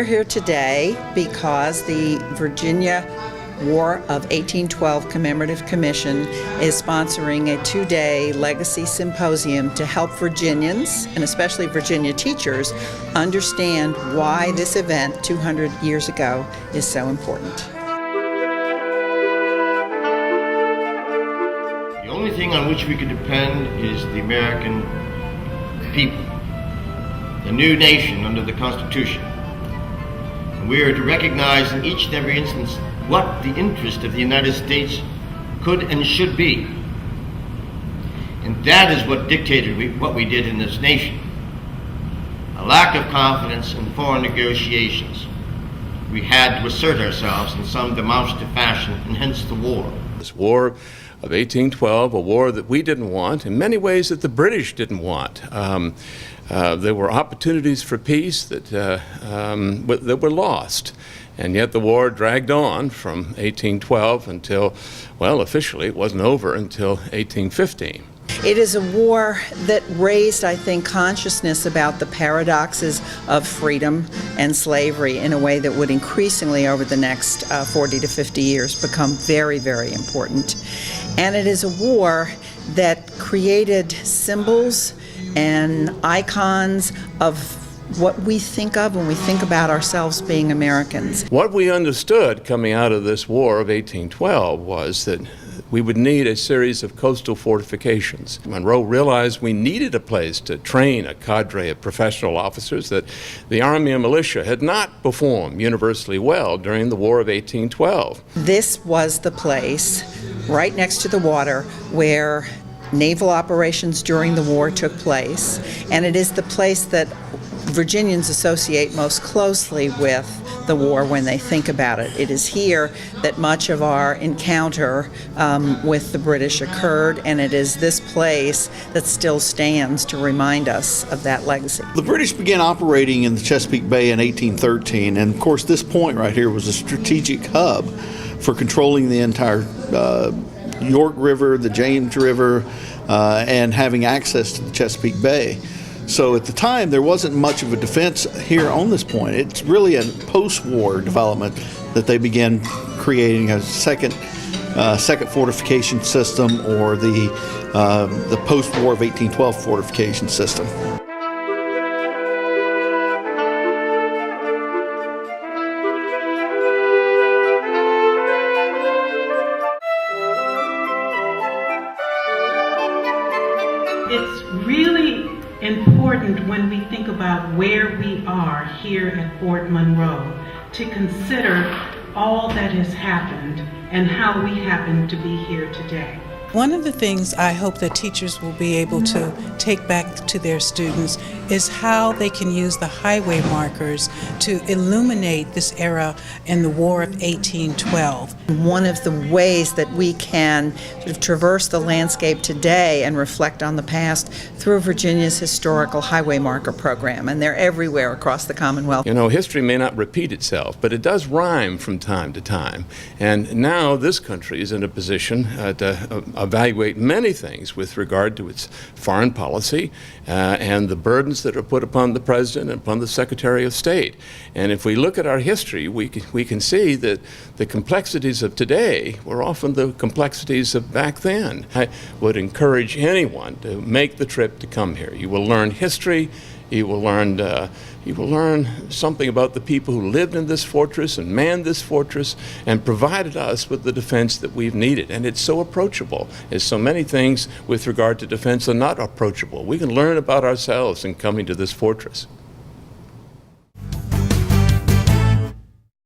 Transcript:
We're here today because the Virginia War of 1812 Commemorative Commission is sponsoring a two-day legacy symposium to help Virginians, and especially Virginia teachers, understand why this event 200 years ago is so important. The only thing on which we can depend is the American people, the new nation under the Constitution. And we are to recognize in each and every instance what the interest of the United States could and should be. And that is what dictated what we did in this nation. A lack of confidence in foreign negotiations. We had to assert ourselves in some demonstrative fashion, and hence the war. This war of 1812, a war that we didn't want, in many ways that the British didn't want. There were opportunities for peace that were lost. And yet the war dragged on from 1812 until, well, officially it wasn't over until 1815. It is a war that raised, I think, consciousness about the paradoxes of freedom and slavery in a way that would increasingly over the next 40 to 50 years become very, very important. And it is a war that created symbols and icons of what we think of when we think about ourselves being Americans. What we understood coming out of this War of 1812 was that we would need a series of coastal fortifications. Monroe realized we needed a place to train a cadre of professional officers that the Army and militia had not performed universally well during the War of 1812. This was the place right next to the water where naval operations during the war took place, and it is the place that Virginians associate most closely with the war when they think about it. It is here that much of our encounter with the British occurred, and it is this place that still stands to remind us of that legacy. The British began operating in the Chesapeake Bay in 1813, and of course this point right here was a strategic hub for controlling the entire York River, the James River, and having access to the Chesapeake Bay. So at the time, there wasn't much of a defense here on this point. It's really a post-war development that they began creating a second fortification system, or the post-war of 1812 fortification system. It's really important when we think about where we are here at Fort Monroe to consider all that has happened and how we happen to be here today. One of the things I hope that teachers will be able to take back to their students is how they can use the highway markers to illuminate this era in the War of 1812. One of the ways that we can sort of traverse the landscape today and reflect on the past through Virginia's historical highway marker program, and they're everywhere across the Commonwealth. You know, history may not repeat itself, but it does rhyme from time to time. And now this country is in a position to evaluate many things with regard to its foreign policy and the burdens that are put upon the President and upon the Secretary of State. And if we look at our history, we can see that the complexities of today were often the complexities of back then. I would encourage anyone to make the trip to come here. You will learn history. You will learn something about the people who lived in this fortress and manned this fortress and provided us with the defense that we've needed. And it's so approachable, as so many things with regard to defense are not approachable. We can learn about ourselves in coming to this fortress.